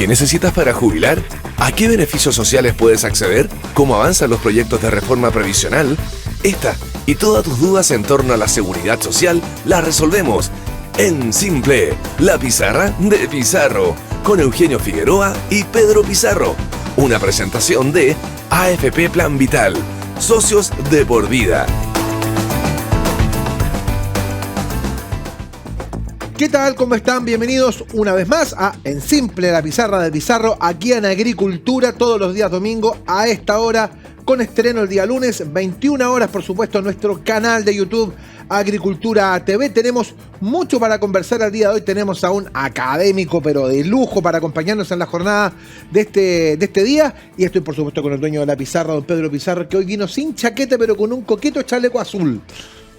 ¿Qué necesitas para jubilar? ¿A qué beneficios sociales puedes acceder? ¿Cómo avanzan los proyectos de reforma previsional? Esta y todas tus dudas en torno a la seguridad social las resolvemos en Simple, la pizarra de Pizarro, con Eugenio Figueroa y Pedro Pizarro. Una presentación de AFP Plan Vital, socios de por vida. ¿Qué tal? ¿Cómo están? Bienvenidos una vez más a En Simple, la pizarra de Pizarro, aquí en Agricultura, todos los días domingo a esta hora, con estreno el día lunes, 21 horas, por supuesto, en nuestro canal de YouTube Agricultura TV. Tenemos mucho para conversar el día de hoy. Tenemos a un académico, pero de lujo, para acompañarnos en la jornada de este día. Y estoy, por supuesto, con el dueño de la pizarra, don Pedro Pizarro, que hoy vino sin chaqueta, pero con un coqueto chaleco azul.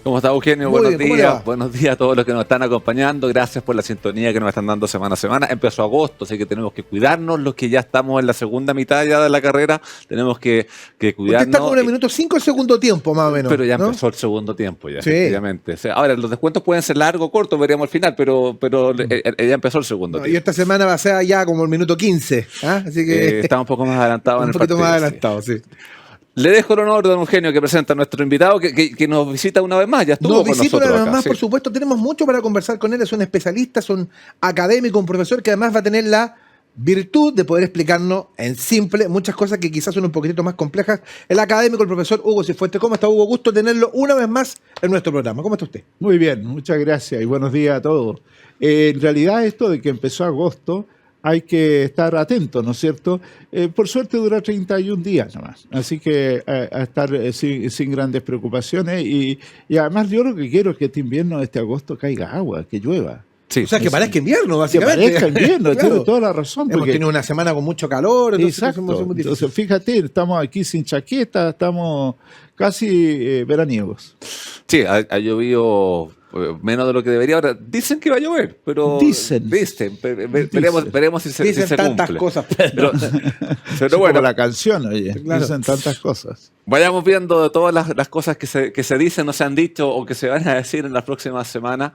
¿Cómo está, Eugenio? Muy Buenos bien, días. Buenos días a todos los que nos están acompañando. Gracias por la sintonía que nos están dando semana a semana. Empezó agosto, así que tenemos que cuidarnos. Los que ya estamos en la segunda mitad ya de la carrera, tenemos que cuidarnos. Usted está como en el minuto 5 del segundo tiempo, más o menos. Pero ya ¿no? empezó el segundo tiempo, ya, sí. Efectivamente. O sea, ahora, los descuentos pueden ser largos o cortos, veríamos al final, pero ya empezó el segundo tiempo. Y esta semana va a ser ya como el minuto 15. ¿Ah? Así que estamos un poco más adelantados en el partido. Un poquito más adelantados, sí. Le dejo el honor, don Eugenio, que presenta a nuestro invitado, que nos visita una vez más. Ya estuvo con nosotros una vez acá, más, sí. por supuesto. Tenemos mucho para conversar con él. Es un especialista, es un académico, un profesor que además va a tener la virtud de poder explicarnos en simple muchas cosas que quizás son un poquitito más complejas. El académico, el profesor Hugo Cifuentes. ¿Cómo está, Hugo? Gusto tenerlo una vez más en nuestro programa. ¿Cómo está usted? Muy bien, muchas gracias y buenos días a todos. En realidad, esto de que empezó agosto, hay que estar atentos, ¿no es cierto? Por suerte dura 31 días nomás, así que a estar sin grandes preocupaciones y además yo lo que quiero es que este invierno, este agosto, caiga agua, que llueva. Sí, o sea, que parezca invierno, básicamente. Que parezca invierno, claro. Tiene toda la razón. Hemos tenido una semana con mucho calor. Entonces exacto. Entonces, fíjate, estamos aquí sin chaqueta, estamos casi veraniegos. Sí, ha llovido menos de lo que debería. Ahora, dicen que va a llover, pero... Dicen. Veremos si se dicen tantas cumple. Cosas. Pero bueno, la canción, oye, claro. Dicen tantas cosas. Vayamos viendo de todas las cosas que se dicen, no se han dicho o que se van a decir en las próximas semanas.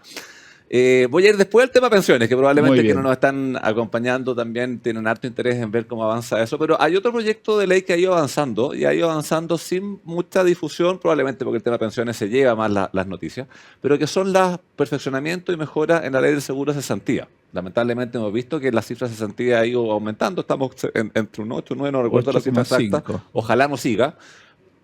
Voy a ir después del tema pensiones, que probablemente que no nos están acompañando también tienen harto interés en ver cómo avanza eso, pero hay otro proyecto de ley que ha ido avanzando y ha ido avanzando sin mucha difusión, probablemente porque el tema pensiones se lleva más las noticias, pero que son los perfeccionamientos y mejoras en la ley del seguro de cesantía. Lamentablemente hemos visto que la cifra de cesantía ha ido aumentando, estamos entre un 8 y 9, no recuerdo la cifra exacta, ojalá no siga.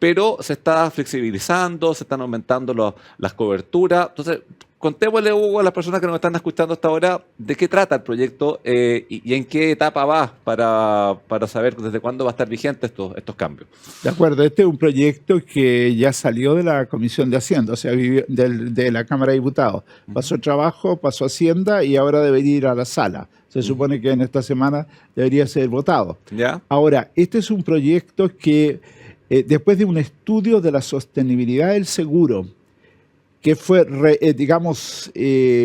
Pero se está flexibilizando, se están aumentando las coberturas. Entonces, contémosle, Hugo, a las personas que nos están escuchando hasta ahora, de qué trata el proyecto y en qué etapa va para saber desde cuándo va a estar vigente estos cambios. De acuerdo, este es un proyecto que ya salió de la Comisión de Hacienda, o sea, de la Cámara de Diputados. Pasó trabajo, pasó Hacienda y ahora debería ir a la sala. Se supone que en esta semana debería ser votado. ¿Ya? Ahora, este es un proyecto que después de un estudio de la sostenibilidad del seguro, que fue,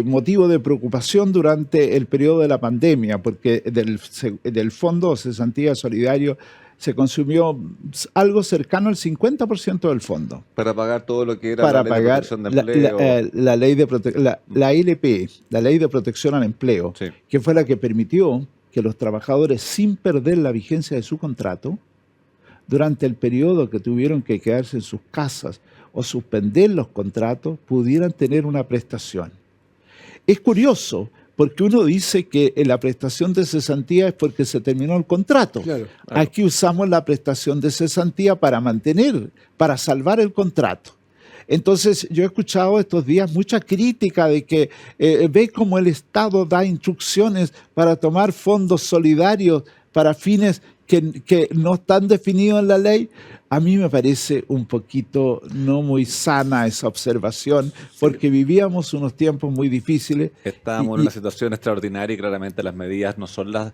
motivo de preocupación durante el periodo de la pandemia, porque del Fondo Cesantía Solidario se consumió algo cercano al 50% del fondo. Para pagar todo lo que era para la ley de protección de empleo. La LP, la Ley de Protección al Empleo, sí. Que fue la que permitió que los trabajadores, sin perder la vigencia de su contrato, durante el periodo que tuvieron que quedarse en sus casas o suspender los contratos, pudieran tener una prestación. Es curioso, porque uno dice que la prestación de cesantía es porque se terminó el contrato. Claro. Aquí usamos la prestación de cesantía para para salvar el contrato. Entonces, yo he escuchado estos días mucha crítica de que ve cómo el Estado da instrucciones para tomar fondos solidarios para fines que no están definidos en la ley. A mí me parece un poquito no muy sana esa observación, porque vivíamos unos tiempos muy difíciles. Estábamos en una situación extraordinaria y claramente las medidas no son las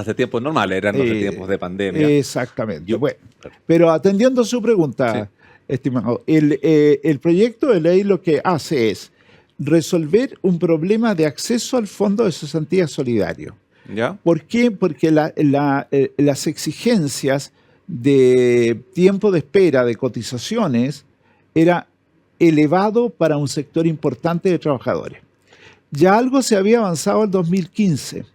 de tiempos normales, eran las de tiempos de pandemia. Exactamente. Bueno, pero atendiendo a su pregunta, estimado, el proyecto de ley lo que hace es resolver un problema de acceso al Fondo de Cesantía Solidario. ¿Ya? ¿Por qué? Porque las exigencias de tiempo de espera de cotizaciones era elevado para un sector importante de trabajadores. Ya algo se había avanzado en 2015,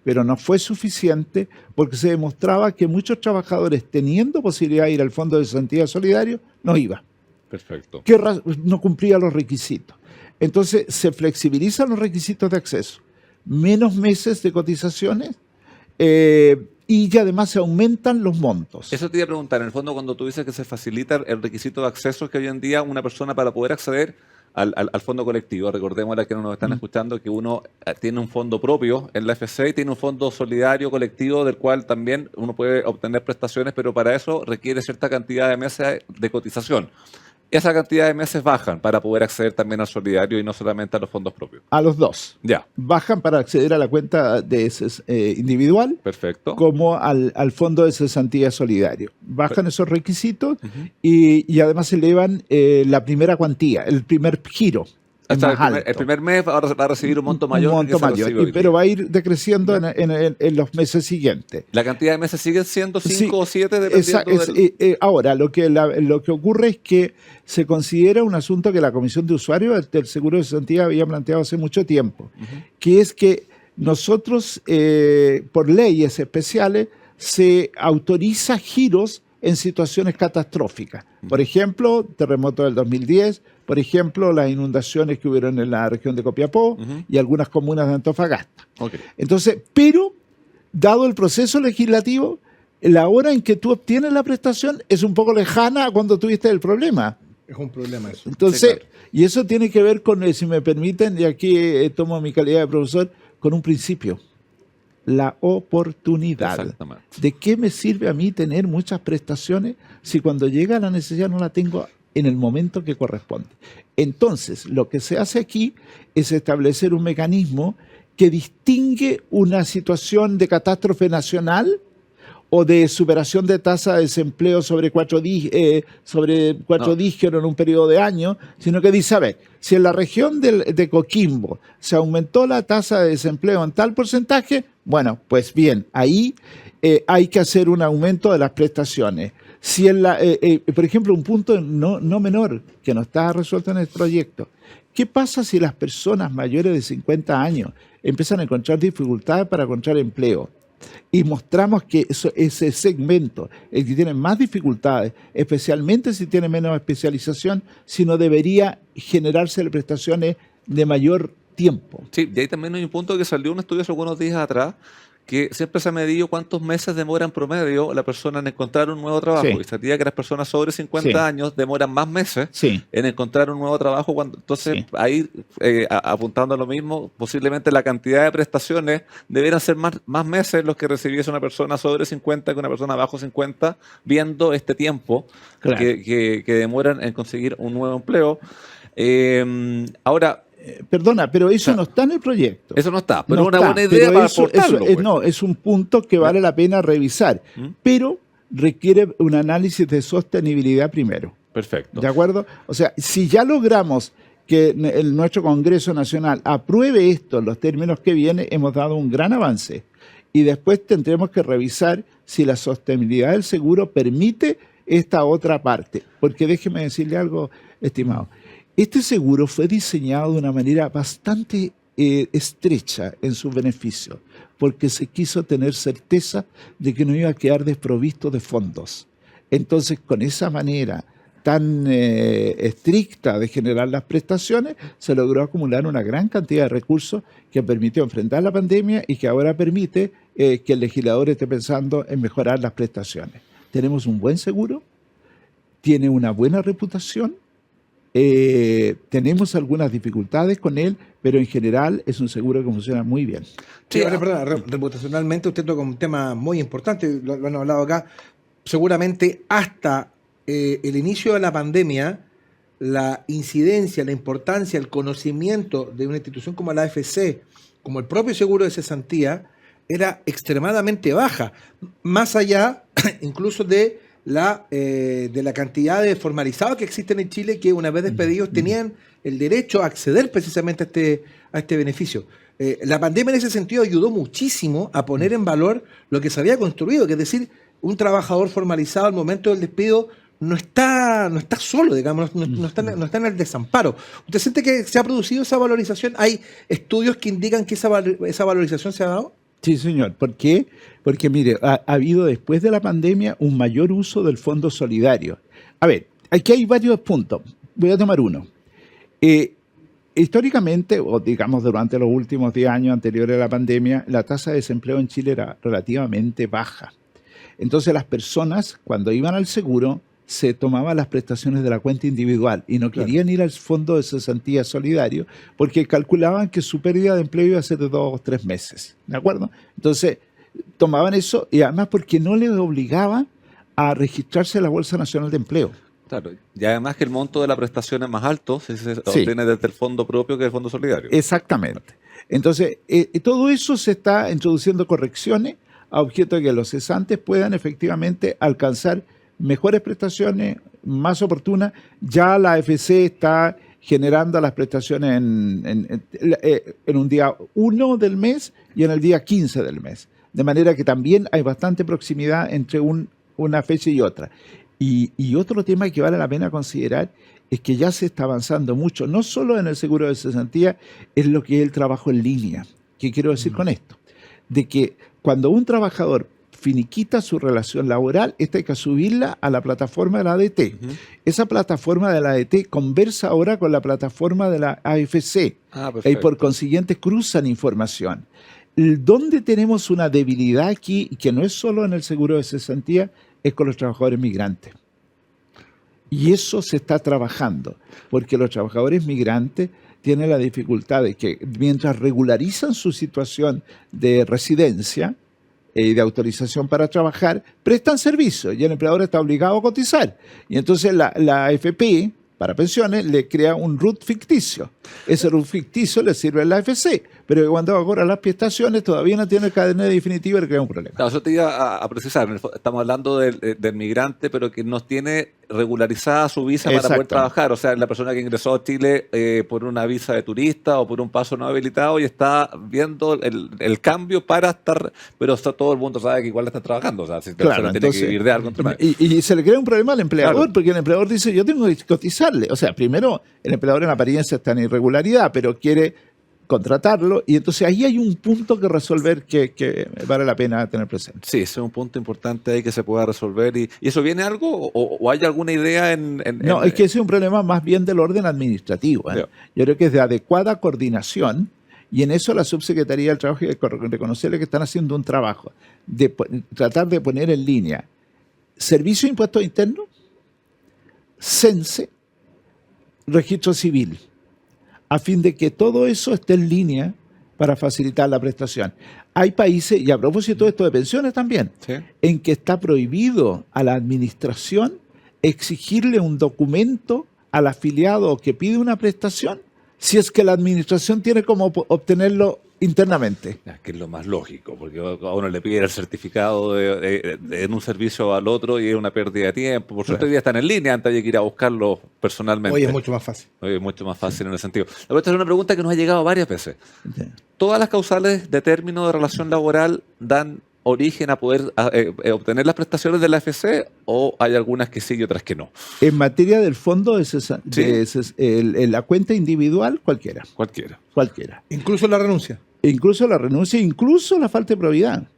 pero no fue suficiente porque se demostraba que muchos trabajadores, teniendo posibilidad de ir al Fondo de Cesantía Solidario, no iban. Perfecto. Que no cumplía los requisitos. Entonces se flexibilizan los requisitos de acceso, menos meses de cotizaciones y además se aumentan los montos. Eso te iba a preguntar, en el fondo cuando tú dices que se facilita el requisito de acceso, que hoy en día una persona para poder acceder al fondo colectivo, recordemos a que no nos están escuchando que uno tiene un fondo propio en la FC y tiene un fondo solidario colectivo del cual también uno puede obtener prestaciones, pero para eso requiere cierta cantidad de meses de cotización. Esa cantidad de meses bajan para poder acceder también al solidario y no solamente a los fondos propios. A los dos. Ya. Bajan para acceder a la cuenta de individual. Perfecto. Como al fondo de cesantía solidario. Bajan esos requisitos y además elevan la primera cuantía, el primer giro. O sea, el primer mes va a recibir un monto mayor. Un monto mayor, pero va a ir decreciendo en los meses siguientes. ¿La cantidad de meses sigue siendo 5 o 7 dependiendo ahora, lo que ocurre es que se considera un asunto que la Comisión de Usuarios del Seguro de Cesantía había planteado hace mucho tiempo, que es que nosotros, por leyes especiales, se autoriza giros en situaciones catastróficas. Por ejemplo, terremoto del 2010, por ejemplo, las inundaciones que hubieron en la región de Copiapó y algunas comunas de Antofagasta. Okay. Entonces, pero, dado el proceso legislativo, la hora en que tú obtienes la prestación es un poco lejana a cuando tuviste el problema. Es un problema eso. Entonces, sí, claro. Y eso tiene que ver con, si me permiten, y aquí tomo mi calidad de profesor, con un principio. La oportunidad. ¿De qué me sirve a mí tener muchas prestaciones si cuando llega la necesidad no la tengo en el momento que corresponde? Entonces, lo que se hace aquí es establecer un mecanismo que distingue una situación de catástrofe nacional o de superación de tasa de desempleo sobre cuatro dígitos en un periodo de años, sino que dice, a ver, si en la región de Coquimbo se aumentó la tasa de desempleo en tal porcentaje, bueno, pues bien, ahí hay que hacer un aumento de las prestaciones. Si por ejemplo, un punto no menor que no está resuelto en el proyecto, ¿qué pasa si las personas mayores de 50 años empiezan a encontrar dificultades para encontrar empleo? Y mostramos que ese segmento, el que tiene más dificultades, especialmente si tiene menos especialización, si no debería generarse prestaciones de mayor tiempo. Sí, y ahí también hay un punto que salió un estudio hace algunos días atrás, que siempre se ha medido cuántos meses demora en promedio la persona en encontrar un nuevo trabajo. Sí. Y se diría que las personas sobre 50 años demoran más meses en encontrar un nuevo trabajo. Entonces, ahí, apuntando a lo mismo, posiblemente la cantidad de prestaciones debieran ser más meses los que recibiese una persona sobre 50 que una persona bajo 50, viendo este tiempo que demoran en conseguir un nuevo empleo. Ahora, perdona, pero eso no está en el proyecto. Eso no está, pero es una buena idea para aportarlo. No, es un punto que vale la pena revisar, pero requiere un análisis de sostenibilidad primero. Perfecto. ¿De acuerdo? O sea, si ya logramos que nuestro Congreso Nacional apruebe esto en los términos que viene, hemos dado un gran avance. Y después tendremos que revisar si la sostenibilidad del seguro permite esta otra parte. Porque déjeme decirle algo, estimado. Este seguro fue diseñado de una manera bastante estrecha en su beneficio, porque se quiso tener certeza de que no iba a quedar desprovisto de fondos. Entonces, con esa manera tan estricta de generar las prestaciones, se logró acumular una gran cantidad de recursos que permitió enfrentar la pandemia y que ahora permite que el legislador esté pensando en mejorar las prestaciones. Tenemos un buen seguro, tiene una buena reputación. Tenemos algunas dificultades con él, pero en general es un seguro que funciona muy bien. Sí, ahora, reputacionalmente usted toca un tema muy importante, lo han hablado acá. Seguramente hasta el inicio de la pandemia, la incidencia, la importancia, el conocimiento de una institución como la AFC, como el propio seguro de cesantía, era extremadamente baja, más allá incluso de la cantidad de formalizados que existen en Chile, que una vez despedidos tenían el derecho a acceder precisamente a este beneficio. La pandemia en ese sentido ayudó muchísimo a poner en valor lo que se había construido, que es decir, un trabajador formalizado al momento del despido no está solo, digamos, no está en el desamparo. ¿Usted siente que se ha producido esa valorización? ¿Hay estudios que indican que esa valorización se ha dado? Sí, señor. ¿Por qué? Porque, mire, ha habido después de la pandemia un mayor uso del Fondo Solidario. A ver, aquí hay varios puntos. Voy a tomar uno. Históricamente, o digamos durante los últimos 10 años anteriores a la pandemia, la tasa de desempleo en Chile era relativamente baja. Entonces las personas, cuando iban al seguro, se tomaban las prestaciones de la cuenta individual y no querían ir al fondo de cesantía solidario porque calculaban que su pérdida de empleo iba a ser de 2 o 3 meses. ¿De acuerdo? Entonces tomaban eso y además porque no les obligaba a registrarse en la Bolsa Nacional de Empleo. Claro, y además que el monto de la prestación es más alto si se obtiene desde el fondo propio que el fondo solidario. Exactamente. Entonces, todo eso se está introduciendo correcciones a objeto de que los cesantes puedan efectivamente alcanzar mejores prestaciones, más oportunas. Ya la AFC está generando las prestaciones en un día 1 del mes y en el día 15 del mes. De manera que también hay bastante proximidad entre una fecha y otra. Y otro tema que vale la pena considerar es que ya se está avanzando mucho, no solo en el seguro de cesantía, es lo que es el trabajo en línea. ¿Qué quiero decir con esto? De que cuando un trabajador finiquita su relación laboral, esta hay que subirla a la plataforma de la ADT. Esa plataforma de la ADT conversa ahora con la plataforma de la AFC y por consiguiente cruzan información. Donde tenemos una debilidad aquí, que no es solo en el seguro de cesantía, es con los trabajadores migrantes. Y eso se está trabajando, porque los trabajadores migrantes tienen la dificultad de que mientras regularizan su situación de residencia y de autorización para trabajar, prestan servicio y el empleador está obligado a cotizar. Y entonces la AFP, para pensiones, le crea un RUT ficticio. Ese RUT ficticio le sirve a la AFC, pero cuando ahora las prestaciones todavía no tiene el cadena definitiva y le crea un problema. Claro, eso te iba a precisar. Estamos hablando del migrante, pero que no tiene regularizada su visa para poder trabajar. O sea, la persona que ingresó a Chile por una visa de turista o por un paso no habilitado y está viendo el cambio para estar, pero todo el mundo sabe que igual está trabajando. O sea, si claro, tiene entonces, que vivir de algo. Y se le crea un problema al empleador, porque el empleador dice, yo tengo que cotizarle. O sea, primero, el empleador en apariencia está en irregularidad, pero quiere contratarlo, y entonces ahí hay un punto que resolver que vale la pena tener presente. Sí, ese es un punto importante ahí que se pueda resolver. ¿Y eso viene algo o hay alguna idea No, es que ese es un problema más bien del orden administrativo. Yo creo que es de adecuada coordinación, y en eso la Subsecretaría del Trabajo hay que reconocerle que están haciendo un trabajo de tratar de poner en línea Servicio de Impuestos Internos, CENSE, Registro Civil, a fin de que todo eso esté en línea para facilitar la prestación. Hay países, y a propósito de esto de pensiones también, en que está prohibido a la administración exigirle un documento al afiliado que pide una prestación si es que la administración tiene como obtenerlo internamente. Que es lo más lógico, porque a uno le pide el certificado en un servicio al otro y es una pérdida de tiempo. Por suerte hoy día están en línea, antes hay que ir a buscarlo personalmente. Hoy es mucho más fácil. Hoy es mucho más fácil en el sentido. La verdad es una pregunta que nos ha llegado varias veces. ¿Todas las causales de término de relación laboral dan origen a poder obtener las prestaciones de la AFC o hay algunas que sí y otras que no? En materia del fondo en la cuenta individual, cualquiera. Cualquiera. Incluso la renuncia. Incluso la renuncia, incluso la falta de probidad.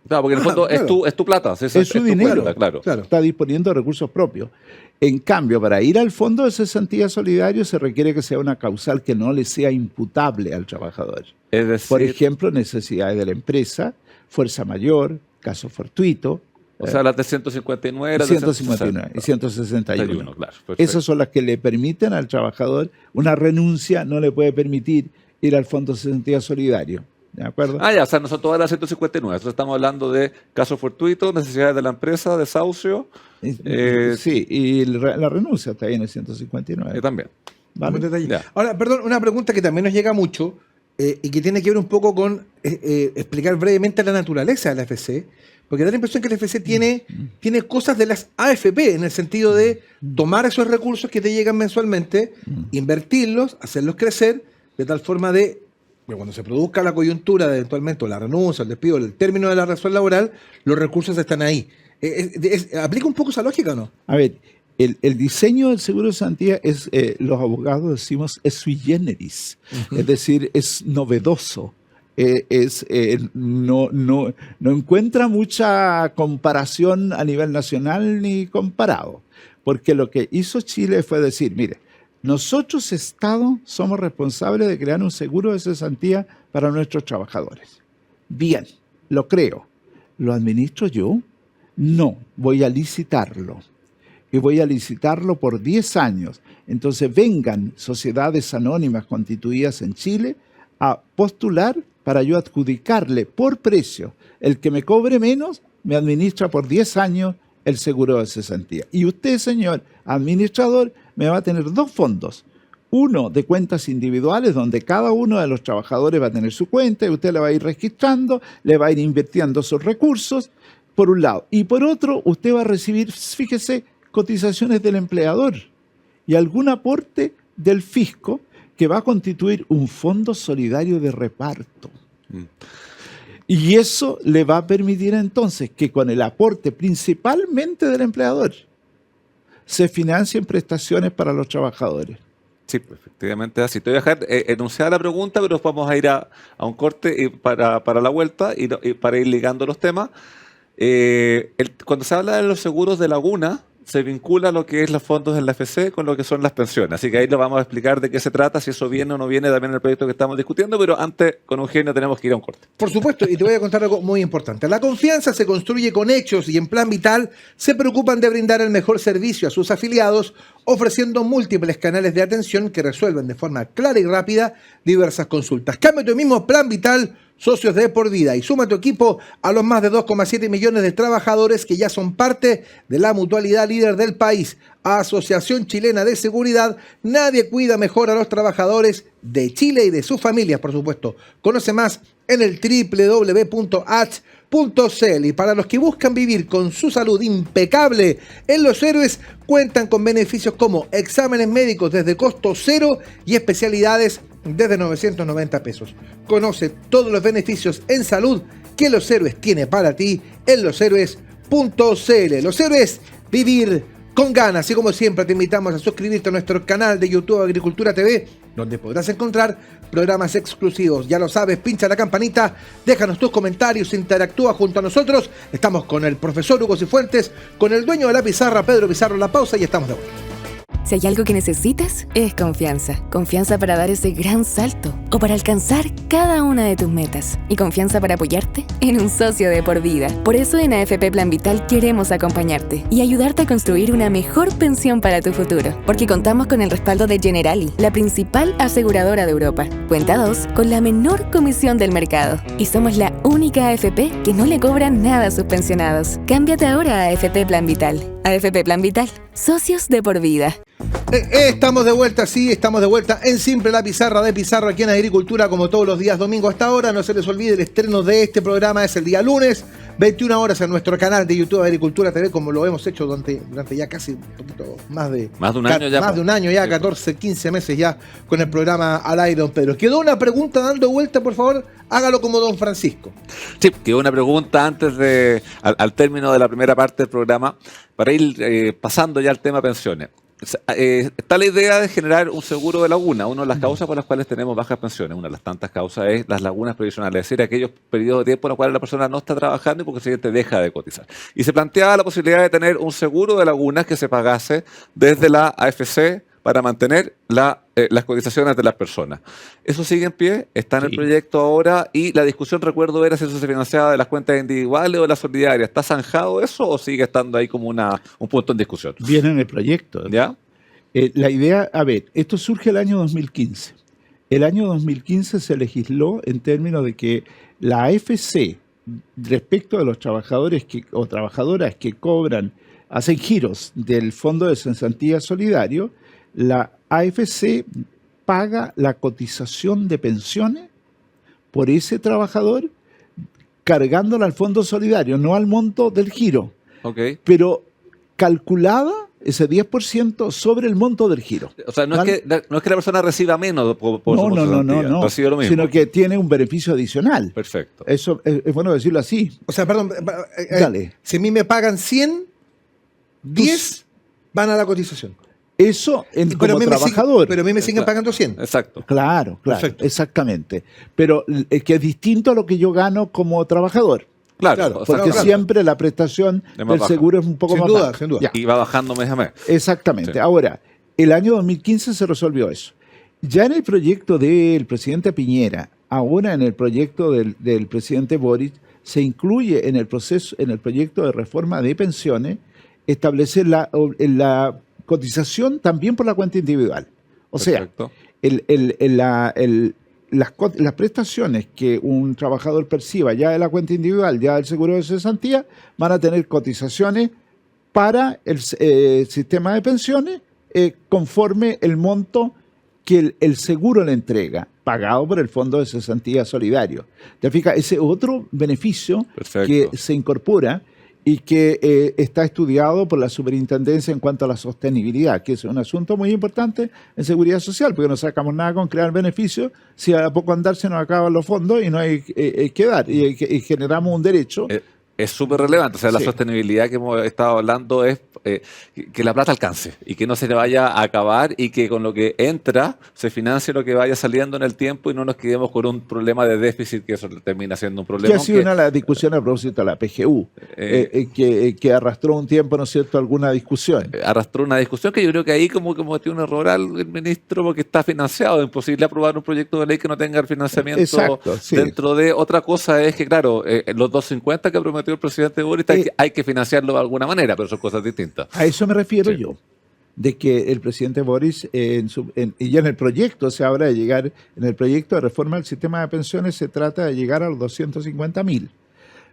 Claro, porque en el fondo es tu plata. Es su dinero. Cuenta, claro. Está disponiendo de recursos propios. En cambio, para ir al fondo de cesantía solidario se requiere que sea una causal que no le sea imputable al trabajador. Es decir, por ejemplo, necesidades de la empresa, fuerza mayor, caso fortuito. O sea, las de 159, 159 y 161. Claro, esas son las que le permiten al trabajador, una renuncia no le puede permitir ir al Fondo de Cesantía Solidario. ¿De acuerdo? Ya, o sea, no son todas las 159. Nosotros estamos hablando de caso fortuito, necesidades de la empresa, desahucio. Sí, y la renuncia está ahí en el 159. También. ¿Vale? Ahora, perdón, una pregunta que también nos llega mucho y que tiene que ver un poco con explicar brevemente la naturaleza de la AFC, porque da la impresión que la AFC tiene cosas de las AFP, en el sentido de tomar esos recursos que te llegan mensualmente, invertirlos, hacerlos crecer, de tal forma de que cuando se produzca la coyuntura de eventualmente o la renuncia, el despido, el término de la relación laboral, los recursos están ahí. ¿Aplica un poco esa lógica o no? A ver, el diseño del seguro de cesantía es, los abogados decimos, es sui generis, es decir, es novedoso, no encuentra mucha comparación a nivel nacional ni comparado, porque lo que hizo Chile fue decir, mire, nosotros Estado somos responsables de crear un seguro de cesantía para nuestros trabajadores. Bien, lo creo. ¿Lo administro yo? No, voy a licitarlo. Y voy a licitarlo por 10 años. Entonces vengan sociedades anónimas constituidas en Chile a postular para yo adjudicarle por precio. El que me cobre menos me administra por 10 años el seguro de cesantía. Y usted, señor administrador, me va a tener 2 fondos. Uno de cuentas individuales, donde cada uno de los trabajadores va a tener su cuenta y usted le va a ir registrando, le va a ir invirtiendo sus recursos, por un lado. Y por otro, usted va a recibir, fíjese, cotizaciones del empleador y algún aporte del fisco que va a constituir un fondo solidario de reparto. Y eso le va a permitir entonces que con el aporte principalmente del empleador se financien prestaciones para los trabajadores. Sí, efectivamente así. Te voy a dejar enunciada la pregunta, pero vamos a ir a un corte para la vuelta y para ir ligando los temas. Cuando se habla de los seguros de laguna, se vincula lo que es los fondos del AFC con lo que son las pensiones. Así que ahí lo vamos a explicar de qué se trata, si eso viene o no viene también en el proyecto que estamos discutiendo, pero antes con Eugenio tenemos que ir a un corte. Por supuesto, y te voy a contar algo muy importante. La confianza se construye con hechos y en Plan Vital se preocupan de brindar el mejor servicio a sus afiliados, ofreciendo múltiples canales de atención que resuelven de forma clara y rápida diversas consultas. Cambia tu mismo Plan Vital, socios de por vida, y suma tu equipo a los más de 2,7 millones de trabajadores que ya son parte de la mutualidad líder del país. Asociación Chilena de Seguridad, nadie cuida mejor a los trabajadores de Chile y de sus familias, por supuesto. Conoce más en el www.h.cl. Y para los que buscan vivir con su salud impecable, en Los Héroes cuentan con beneficios como exámenes médicos desde costo cero y especialidades desde 990 pesos. Conoce todos los beneficios en salud que Los Héroes tiene para ti en loshéroes.cl. Los Héroes, vivir con ganas. Y como siempre te invitamos a suscribirte a nuestro canal de YouTube Agricultura TV, donde podrás encontrar programas exclusivos. Ya lo sabes, pincha la campanita, déjanos tus comentarios, interactúa junto a nosotros. Estamos con el profesor Hugo Cifuentes, con el dueño de la pizarra, Pedro Pizarro. La pausa y estamos de vuelta. Si hay algo que necesitas, es confianza. Confianza para dar ese gran salto o para alcanzar cada una de tus metas. Y confianza para apoyarte en un socio de por vida. Por eso en AFP Plan Vital queremos acompañarte y ayudarte a construir una mejor pensión para tu futuro. Porque contamos con el respaldo de Generali, la principal aseguradora de Europa. Cuenta 2 con la menor comisión del mercado. Y somos la única AFP que no le cobra nada a sus pensionados. Cámbiate ahora a AFP Plan Vital. AFP Plan Vital. Socios de por vida. Estamos de vuelta, sí, estamos de vuelta en Simple la Pizarra de Pizarro aquí en Agricultura, como todos los días domingo hasta ahora. No se les olvide, el estreno de este programa es el día lunes, 21 horas en nuestro canal de YouTube Agricultura TV, como lo hemos hecho durante ya casi un poquito más de un año ya. Más de un año ya, 14, 15 meses ya con el programa al aire, don Pedro. Quedó una pregunta dando vuelta, por favor, hágalo como don Francisco. Sí, quedó una pregunta antes al término de la primera parte del programa, para ir pasando ya al tema pensiones. Está la idea de generar un seguro de laguna. Una de las causas por las cuales tenemos bajas pensiones, una de las tantas causas, es las lagunas previsionales, es decir, aquellos periodos de tiempo en los cuales la persona no está trabajando y por consiguiente deja de cotizar. Y se planteaba la posibilidad de tener un seguro de lagunas que se pagase desde la AFC para mantener las cotizaciones de las personas. Eso sigue en pie, está en el proyecto ahora, y la discusión, recuerdo, era si eso se financiaba de las cuentas individuales o de las solidarias. ¿Está zanjado eso o sigue estando ahí como un punto en discusión? Viene en el proyecto. ¿Ya? La idea, a ver, esto surge el año 2015. El año 2015 se legisló en términos de que la AFC, respecto a los trabajadores o trabajadoras que hacen giros del Fondo de Cesantía Solidario, la AFC paga la cotización de pensiones por ese trabajador cargándola al Fondo Solidario, no al monto del giro, pero calculada ese 10% sobre el monto del giro. O sea, no es que la persona reciba menos por no, recibe lo mismo, sino que tiene un beneficio adicional. Perfecto. Eso es bueno decirlo así. O sea, perdón, Dale. Si a mí me pagan 100, 10 van a la cotización. Eso como trabajador. Pero a mí me siguen pagando 100. Exacto. Claro, Perfecto. exactamente. Pero que es distinto a lo que yo gano como trabajador. Claro, Porque siempre la prestación del seguro es un poco más baja. Sin duda. Y va bajando mes a mes. Exactamente. Sí. Ahora, el año 2015 se resolvió eso. Ya en el proyecto del presidente Piñera, ahora en el proyecto del presidente Boric, se incluye en el proyecto de reforma de pensiones establecer la cotización también por la cuenta individual. O Perfecto. sea, las prestaciones que un trabajador perciba ya de la cuenta individual, ya del seguro de cesantía, van a tener cotizaciones para el sistema de pensiones conforme el monto que el seguro le entrega, pagado por el Fondo de Cesantía Solidario. ¿Te fijas? Ese otro beneficio que se incorpora y que está estudiado por la superintendencia en cuanto a la sostenibilidad, que es un asunto muy importante en seguridad social, porque no sacamos nada con crear beneficios si a poco andar se nos acaban los fondos y no hay que dar, y generamos un derecho. Es súper relevante, o sea, la sostenibilidad que hemos estado hablando es que la plata alcance y que no se le vaya a acabar y que con lo que entra se financie lo que vaya saliendo en el tiempo y no nos quedemos con un problema de déficit, que eso termina siendo un problema. Que ha sido una de las discusiones a propósito de la PGU, que arrastró un tiempo, ¿no es cierto?, alguna discusión. Arrastró una discusión que yo creo que ahí como que cometió un error al ministro porque está financiado, es imposible aprobar un proyecto de ley que no tenga el financiamiento dentro de. Otra cosa es que, claro, los 250 que prometió el presidente Boric hay que financiarlo de alguna manera, pero son cosas distintas. A eso me refiero yo, de que el presidente Boric, y ya en el proyecto se habla de llegar, en el proyecto de reforma del sistema de pensiones se trata de llegar a los 250.000,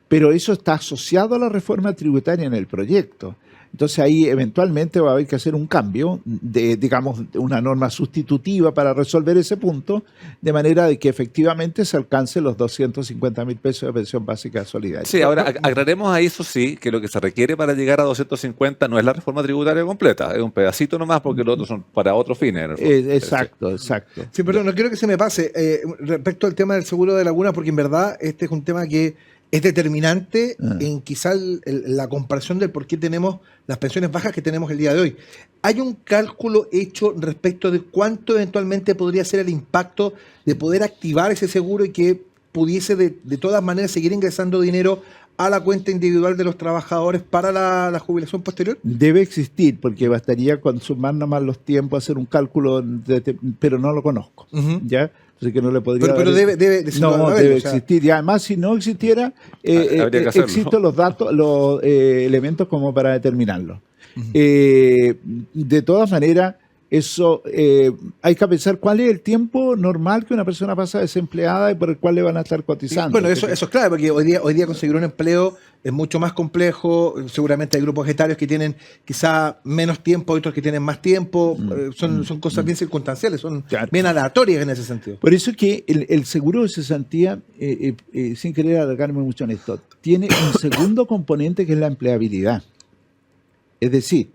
pero eso está asociado a la reforma tributaria en el proyecto. Entonces ahí eventualmente va a haber que hacer un cambio, digamos, una norma sustitutiva para resolver ese punto, de manera de que efectivamente se alcance los 250.000 pesos de pensión básica solidaria. Sí, ahora aclaremos a eso sí, que lo que se requiere para llegar a 250 no es la reforma tributaria completa, es un pedacito nomás porque los otros son para otros fines. Exacto. Sí, perdón, no quiero que se me pase respecto al tema del seguro de laguna, porque en verdad este es un tema que es determinante en quizá la comparación del por qué tenemos las pensiones bajas que tenemos el día de hoy. ¿Hay un cálculo hecho respecto de cuánto eventualmente podría ser el impacto de poder activar ese seguro y que pudiese de todas maneras seguir ingresando dinero a la cuenta individual de los trabajadores para la jubilación posterior? Debe existir, porque bastaría con sumar nomás los tiempos, hacer un cálculo, pero no lo conozco. ¿Ya? Así que no le podría pero debe existir. Y además, si no existiera, existen los datos, los elementos como para determinarlo. De todas maneras, eso hay que pensar cuál es el tiempo normal que una persona pasa desempleada y por el cual le van a estar cotizando. Bueno, eso es clave, porque hoy día conseguir un empleo es mucho más complejo. Seguramente hay grupos etarios que tienen quizá menos tiempo, otros que tienen más tiempo. Son cosas bien circunstanciales, son bien aleatorias en ese sentido. Por eso es que el seguro de cesantía, sin querer alargarme mucho en esto, tiene un segundo componente que es la empleabilidad. Es decir,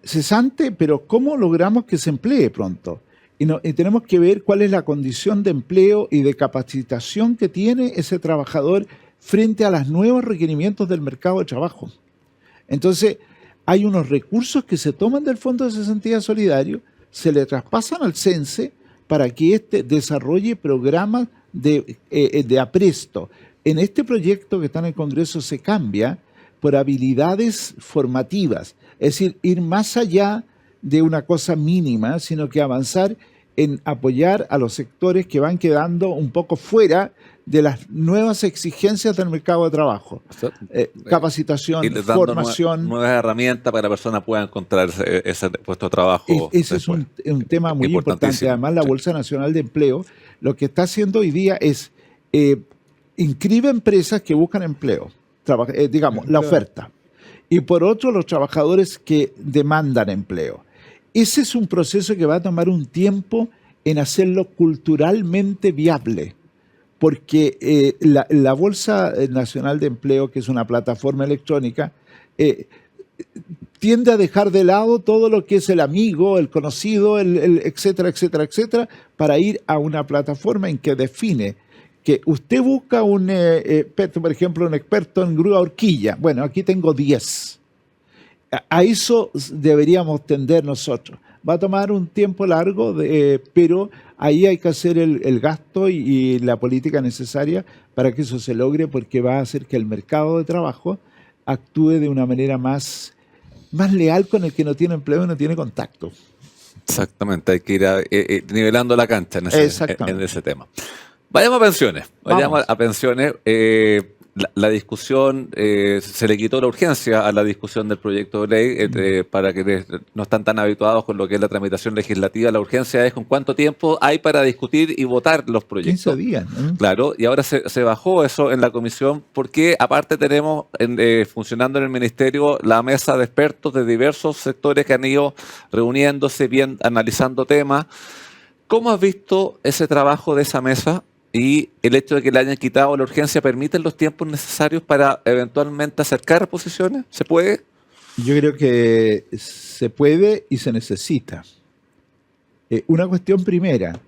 cesante, pero ¿cómo logramos que se emplee pronto? Y tenemos que ver cuál es la condición de empleo y de capacitación que tiene ese trabajador frente a los nuevos requerimientos del mercado de trabajo. Entonces, hay unos recursos que se toman del Fondo de Cesantía Solidario, se le traspasan al CENSE para que éste desarrolle programas de apresto. En este proyecto que está en el Congreso se cambia por habilidades formativas, es decir, ir más allá de una cosa mínima, sino que avanzar en apoyar a los sectores que van quedando un poco fuera de las nuevas exigencias del mercado de trabajo. Capacitación, formación. Nuevas herramientas para que la persona pueda encontrar ese puesto de trabajo. Ese es un tema muy importante. Además, la Bolsa Nacional de Empleo lo que está haciendo hoy día es inscribe empresas que buscan empleo, digamos, la oferta. Y por otro, los trabajadores que demandan empleo. Ese es un proceso que va a tomar un tiempo en hacerlo culturalmente viable, porque la Bolsa Nacional de Empleo, que es una plataforma electrónica, tiende a dejar de lado todo lo que es el amigo, el conocido, etcétera, etcétera, etcétera, para ir a una plataforma en que define que usted busca un experto, por ejemplo, un experto en grúa horquilla. Bueno, aquí tengo 10. A eso deberíamos tender nosotros. Va a tomar un tiempo largo, pero ahí hay que hacer el gasto y la política necesaria para que eso se logre, porque va a hacer que el mercado de trabajo actúe de una manera más leal con el que no tiene empleo y no tiene contacto. Exactamente, hay que ir nivelando la cancha en ese tema. Vayamos a pensiones. La discusión, se le quitó la urgencia a la discusión del proyecto de ley, para quienes no están tan habituados con lo que es la tramitación legislativa. La urgencia es con cuánto tiempo hay para discutir y votar los proyectos. 15 días, ¿no? Claro, y ahora se bajó eso en la comisión, porque aparte tenemos funcionando en el ministerio la mesa de expertos de diversos sectores que han ido reuniéndose, bien analizando temas. ¿Cómo has visto ese trabajo de esa mesa? Y el hecho de que le hayan quitado la urgencia, ¿permiten los tiempos necesarios para eventualmente acercar posiciones? ¿Se puede? Yo creo que se puede y se necesita. Una cuestión primera,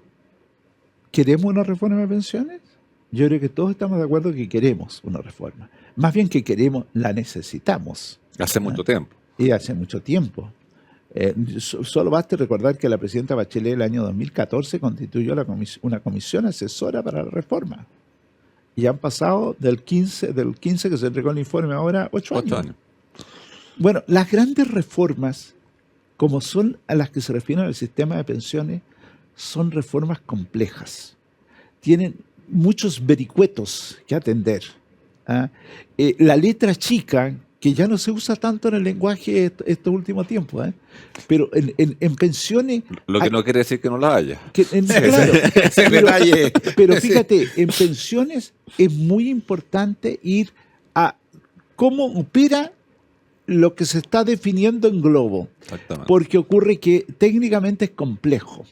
¿queremos una reforma de pensiones? Yo creo que todos estamos de acuerdo que queremos una reforma. Más bien que queremos, la necesitamos. Hace mucho tiempo. Y hace mucho tiempo. Solo basta recordar que la presidenta Bachelet el año 2014 constituyó una comisión asesora para la reforma. Y han pasado del 15 que se entregó el informe ahora 8 años. Bueno, las grandes reformas, como son a las que se refieren al sistema de pensiones, son reformas complejas. Tienen muchos vericuetos que atender. La letra chica, que ya no se usa tanto en el lenguaje estos últimos tiempos, pero en pensiones... Lo que no quiere decir que no la haya. Claro, pero fíjate, en pensiones es muy importante ir a cómo opera lo que se está definiendo en globo, porque ocurre que técnicamente es complejo,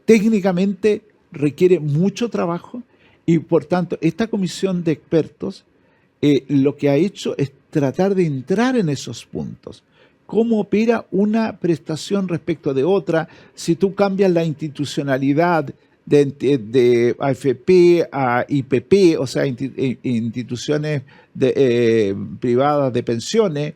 técnicamente requiere mucho trabajo, y por tanto esta comisión de expertos lo que ha hecho es tratar de entrar en esos puntos. ¿Cómo opera una prestación respecto de otra? Si tú cambias la institucionalidad de AFP a IPP, o sea, instituciones privadas de pensiones,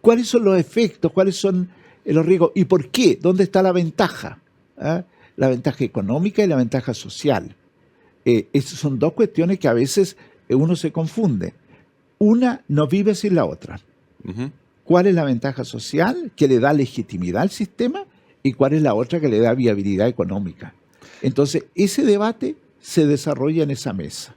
¿cuáles son los efectos? ¿Cuáles son los riesgos? ¿Y por qué? ¿Dónde está la ventaja? La ventaja económica y la ventaja social. Esas son dos cuestiones que a veces uno se confunde. Una no vive sin la otra. ¿Cuál es la ventaja social que le da legitimidad al sistema? ¿Y cuál es la otra que le da viabilidad económica? Entonces, ese debate se desarrolla en esa mesa.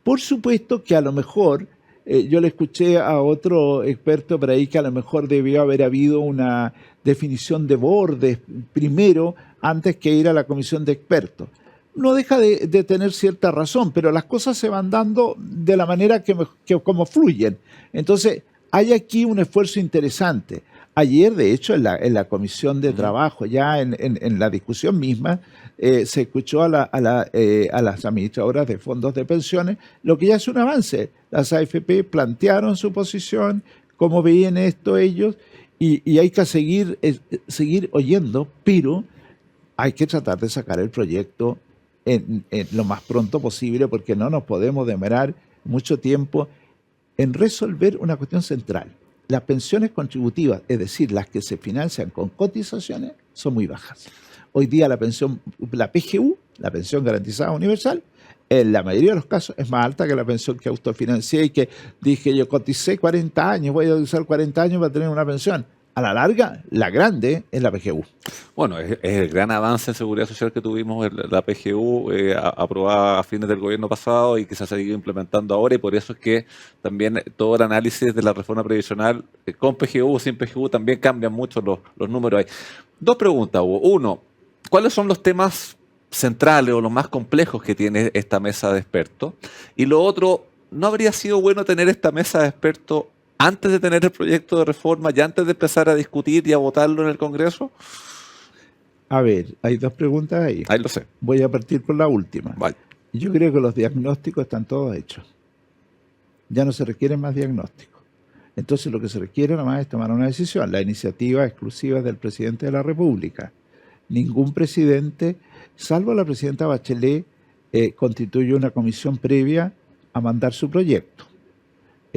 Por supuesto que a lo mejor, yo le escuché a otro experto por ahí que a lo mejor debió haber habido una definición de bordes primero, antes que ir a la comisión de expertos. No deja de tener cierta razón, pero las cosas se van dando de la manera que como fluyen. Entonces, hay aquí un esfuerzo interesante. Ayer, de hecho, en la comisión de trabajo, ya en la discusión misma, se escuchó a las administradoras de fondos de pensiones, lo que ya es un avance. Las AFP plantearon su posición, cómo veían esto ellos, y hay que seguir oyendo, pero hay que tratar de sacar el proyecto en lo más pronto posible, porque no nos podemos demorar mucho tiempo en resolver una cuestión central. Las pensiones contributivas, es decir, las que se financian con cotizaciones, son muy bajas. Hoy día la PGU, la pensión garantizada universal, en la mayoría de los casos es más alta que la pensión que autofinancié y que dije yo coticé 40 años, voy a usar 40 años para tener una pensión. A la larga, la grande es la PGU. Bueno, es el gran avance en seguridad social que tuvimos, la PGU aprobada a fines del gobierno pasado y que se ha seguido implementando ahora, y por eso es que también todo el análisis de la reforma previsional con PGU o sin PGU también cambian mucho los números ahí. Dos preguntas, Hugo. Uno, ¿cuáles son los temas centrales o los más complejos que tiene esta mesa de expertos? Y lo otro, ¿no habría sido bueno tener esta mesa de expertos antes de tener el proyecto de reforma y antes de empezar a discutir y a votarlo en el Congreso? A ver, hay dos preguntas ahí. Ahí lo sé. Voy a partir por la última. Vale. Yo creo que los diagnósticos están todos hechos. Ya no se requieren más diagnósticos. Entonces lo que se requiere nomás es tomar una decisión. La iniciativa exclusiva es del presidente de la República. Ningún presidente, salvo la presidenta Bachelet, constituye una comisión previa a mandar su proyecto.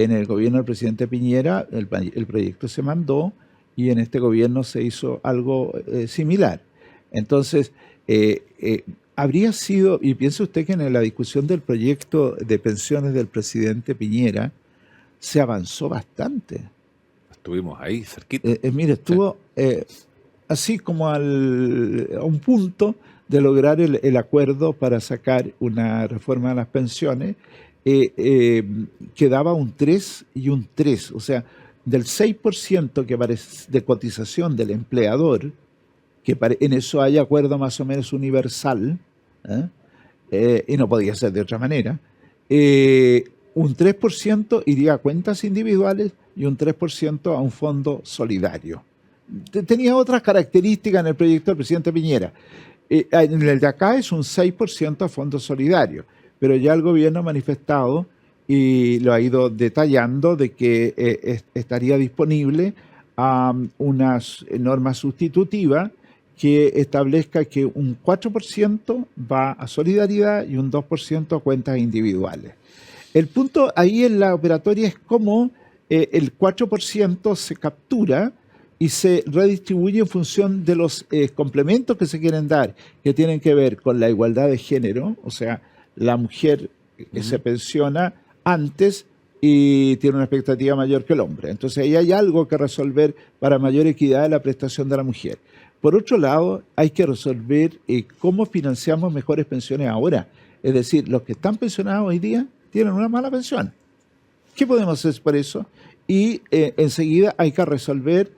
En el gobierno del presidente Piñera el proyecto se mandó y en este gobierno se hizo algo similar. Entonces, habría sido, y piense usted que en la discusión del proyecto de pensiones del presidente Piñera se avanzó bastante. Estuvimos ahí, cerquita. Mire, estuvo así como a un punto de lograr el acuerdo para sacar una reforma de las pensiones. Quedaba un 3 y un 3, o sea, del 6% que parece de cotización del empleador, que en eso hay acuerdo más o menos universal, y no podía ser de otra manera, un 3% iría a cuentas individuales y un 3% a un fondo solidario. Tenía otras características en el proyecto del presidente Piñera. En el de acá es un 6% a fondo solidario, pero ya el gobierno ha manifestado y lo ha ido detallando de que estaría disponible una norma sustitutiva que establezca que un 4% va a solidaridad y un 2% a cuentas individuales. El punto ahí en la operatoria es cómo el 4% se captura y se redistribuye en función de los complementos que se quieren dar, que tienen que ver con la igualdad de género, o sea, la mujer que se pensiona antes y tiene una expectativa mayor que el hombre. Entonces ahí hay algo que resolver para mayor equidad de la prestación de la mujer. Por otro lado, hay que resolver cómo financiamos mejores pensiones ahora. Es decir, los que están pensionados hoy día tienen una mala pensión. ¿Qué podemos hacer por eso? Y enseguida hay que resolver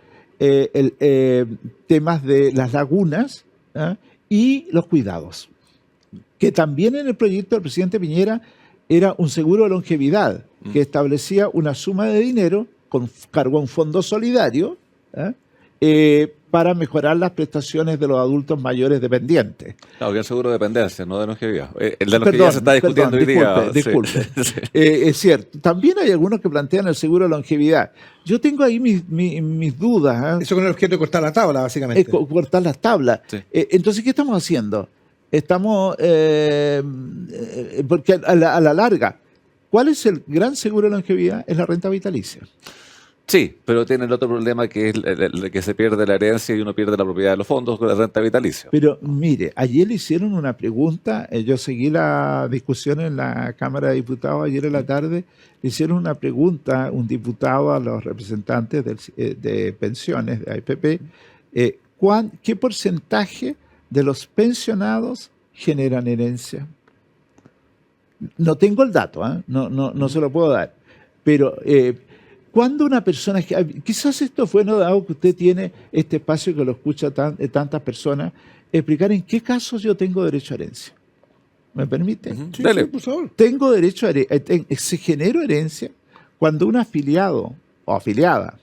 temas de las lagunas y los cuidados, que también en el proyecto del presidente Piñera era un seguro de longevidad que establecía una suma de dinero con cargo a un fondo solidario para mejorar las prestaciones de los adultos mayores dependientes. Claro, que el seguro de dependencia, no de longevidad. El de longevidad se está discutiendo hoy día. Disculpe. Sí. Es cierto. También hay algunos que plantean el seguro de longevidad. Yo tengo ahí mis dudas. Eso con el objeto de cortar la tabla, básicamente. Cortar las tablas. Sí. Entonces, ¿qué estamos haciendo? Estamos, porque a la larga, ¿cuál es el gran seguro de longevidad? Es la renta vitalicia. Sí, pero tiene el otro problema que es el que se pierde la herencia y uno pierde la propiedad de los fondos con la renta vitalicia. Pero mire, ayer le hicieron una pregunta, yo seguí la discusión en la Cámara de Diputados ayer en la tarde, le hicieron una pregunta un diputado a los representantes de pensiones de AFP, ¿qué porcentaje de los pensionados generan herencia? No tengo el dato, no se lo puedo dar, pero cuando una persona, quizás esto fue no dado que usted tiene este espacio que lo escucha tantas personas, explicar en qué casos yo tengo derecho a herencia. ¿Me permite? Sí, dale, por favor. Tengo derecho a herencia, se genera herencia cuando un afiliado o afiliada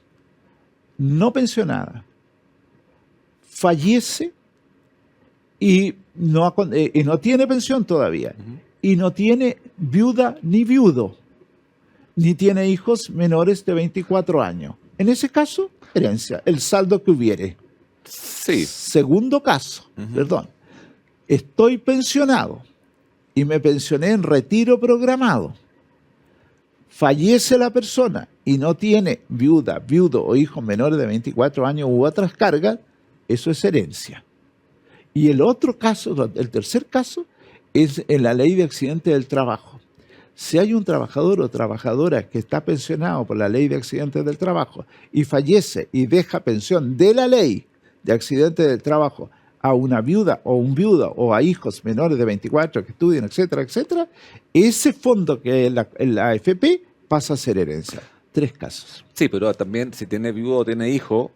no pensionada fallece y no tiene pensión todavía, y no tiene viuda ni viudo, ni tiene hijos menores de 24 años. En ese caso, herencia, el saldo que hubiere. Sí. Segundo caso, estoy pensionado y me pensioné en retiro programado. Fallece la persona y no tiene viuda, viudo o hijos menores de 24 años u otras cargas, eso es herencia. Y el otro caso, el tercer caso, es en la ley de accidente del trabajo. Si hay un trabajador o trabajadora que está pensionado por la ley de accidentes del trabajo y fallece y deja pensión de la ley de accidentes del trabajo a una viuda o un viudo o a hijos menores de 24 que estudien, etcétera, etcétera, ese fondo que es la AFP pasa a ser herencia. 3 casos. Sí, pero también si tiene viudo o tiene hijo,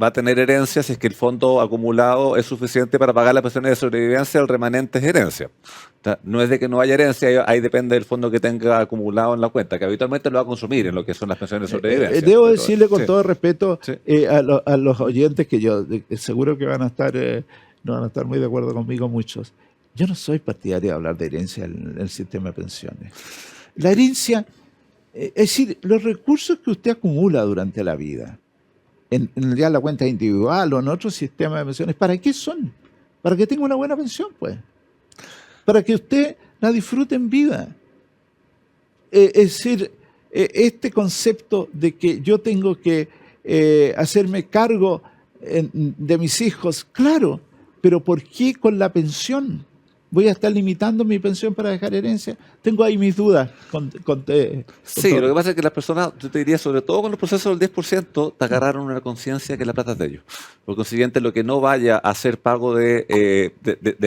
va a tener herencia si es que el fondo acumulado es suficiente para pagar las pensiones de sobrevivencia, el remanente es herencia. O sea, no es de que no haya herencia, ahí depende del fondo que tenga acumulado en la cuenta, que habitualmente lo va a consumir en lo que son las pensiones de sobrevivencia. Debo decirle con todo respeto a los oyentes que yo seguro que van a estar no van a estar muy de acuerdo conmigo muchos. Yo no soy partidario de hablar de herencia en el sistema de pensiones. La herencia, es decir, los recursos que usted acumula durante la vida, en ya la cuenta individual o en otro sistema de pensiones, ¿para qué son? Para que tenga una buena pensión, pues. Para que usted la disfrute en vida. es decir, este concepto de que yo tengo que hacerme cargo de mis hijos, claro, pero ¿por qué con la pensión? ¿Voy a estar limitando mi pensión para dejar herencia? Tengo ahí mis dudas. Sí, lo que pasa es que las personas, yo te diría, sobre todo con los procesos del 10%, te agarraron una conciencia que la plata es de ellos. Por consiguiente, lo que no vaya a hacer pago de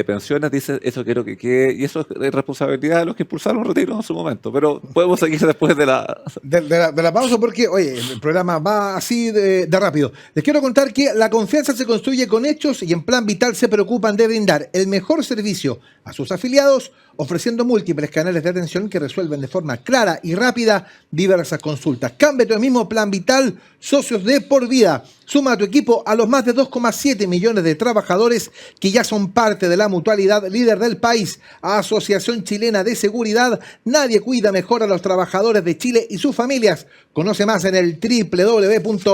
pensiones, dice, eso quiero que quede, y eso es responsabilidad de los que impulsaron el retiro en su momento. Pero podemos seguir después de la pausa porque, oye, el programa va así de rápido. Les quiero contar que la confianza se construye con hechos y en Plan Vital se preocupan de brindar el mejor servicio a sus afiliados, ofreciendo múltiples canales de atención que resuelven de forma clara y rápida diversas consultas. Cámbiate hoy mismo Plan Vital, socios de por vida. Suma a tu equipo a los más de 2,7 millones de trabajadores que ya son parte de la mutualidad líder del país. Asociación Chilena de Seguridad. Nadie cuida mejor a los trabajadores de Chile y sus familias. Conoce más en el www.h.cl.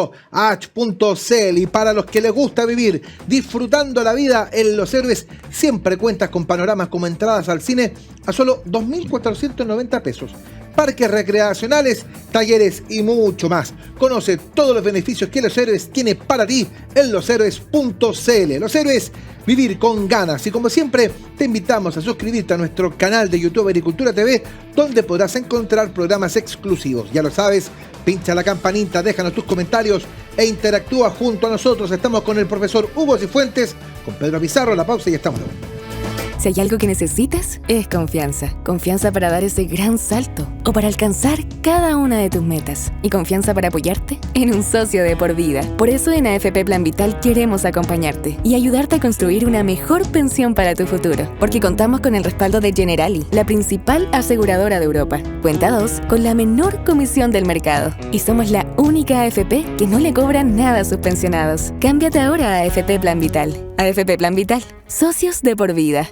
Y para los que les gusta vivir disfrutando la vida en Los Héroes, siempre cuentas con panoramas como entradas al cine a solo 2.490 pesos. Parques recreacionales, talleres y mucho más. Conoce todos los beneficios que Los Héroes tiene para ti en loshéroes.cl. Los Héroes, vivir con ganas. Y como siempre, te invitamos a suscribirte a nuestro canal de YouTube Agricultura TV, donde podrás encontrar programas exclusivos. Ya lo sabes, pincha la campanita, déjanos tus comentarios e interactúa junto a nosotros. Estamos con el profesor Hugo Cifuentes, con Pedro Pizarro. La pausa y ya estamos. Si hay algo que necesitas, es confianza. Confianza para dar ese gran salto o para alcanzar cada una de tus metas. Y confianza para apoyarte en un socio de por vida. Por eso en AFP Plan Vital queremos acompañarte y ayudarte a construir una mejor pensión para tu futuro. Porque contamos con el respaldo de Generali, la principal aseguradora de Europa. Cuenta 2 con la menor comisión del mercado. Y somos la única AFP que no le cobra nada a sus pensionados. Cámbiate ahora a AFP Plan Vital. AFP Plan Vital. Socios de por vida.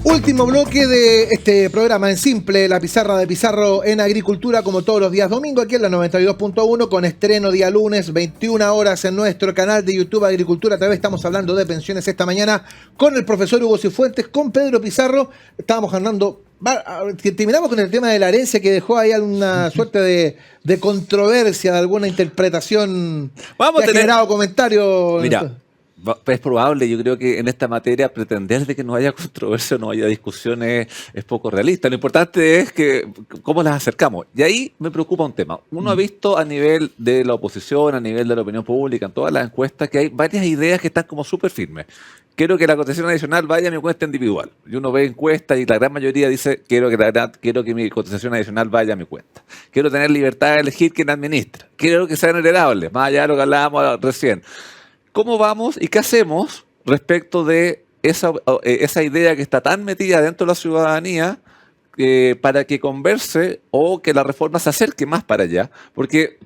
Último bloque de este programa en simple, la pizarra de Pizarro en Agricultura, como todos los días domingo, aquí en la 92.1, con estreno día lunes, 21 horas en nuestro canal de YouTube Agricultura TV. Estamos hablando de pensiones esta mañana con el profesor Hugo Cifuentes, con Pedro Pizarro. Estábamos hablando, terminamos con el tema de la herencia, que dejó ahí alguna suerte de controversia, de alguna interpretación. Vamos que ha generado comentarios. Mira. Es probable, yo creo que en esta materia pretender de que no haya controversia, no haya discusiones es poco realista. Lo importante es que cómo las acercamos. Y ahí me preocupa un tema. Uno ha visto a nivel de la oposición, a nivel de la opinión pública, en todas las encuestas, que hay varias ideas que están como súper firmes. Quiero que la cotización adicional vaya a mi cuenta individual. Y uno ve encuestas y la gran mayoría dice, quiero que mi cotización adicional vaya a mi cuenta. Quiero tener libertad de elegir quién administra. Quiero que sean heredables, más allá de lo que hablábamos recién. ¿Cómo vamos y qué hacemos respecto de esa idea que está tan metida dentro de la ciudadanía para que converse o que la reforma se acerque más para allá? Porque,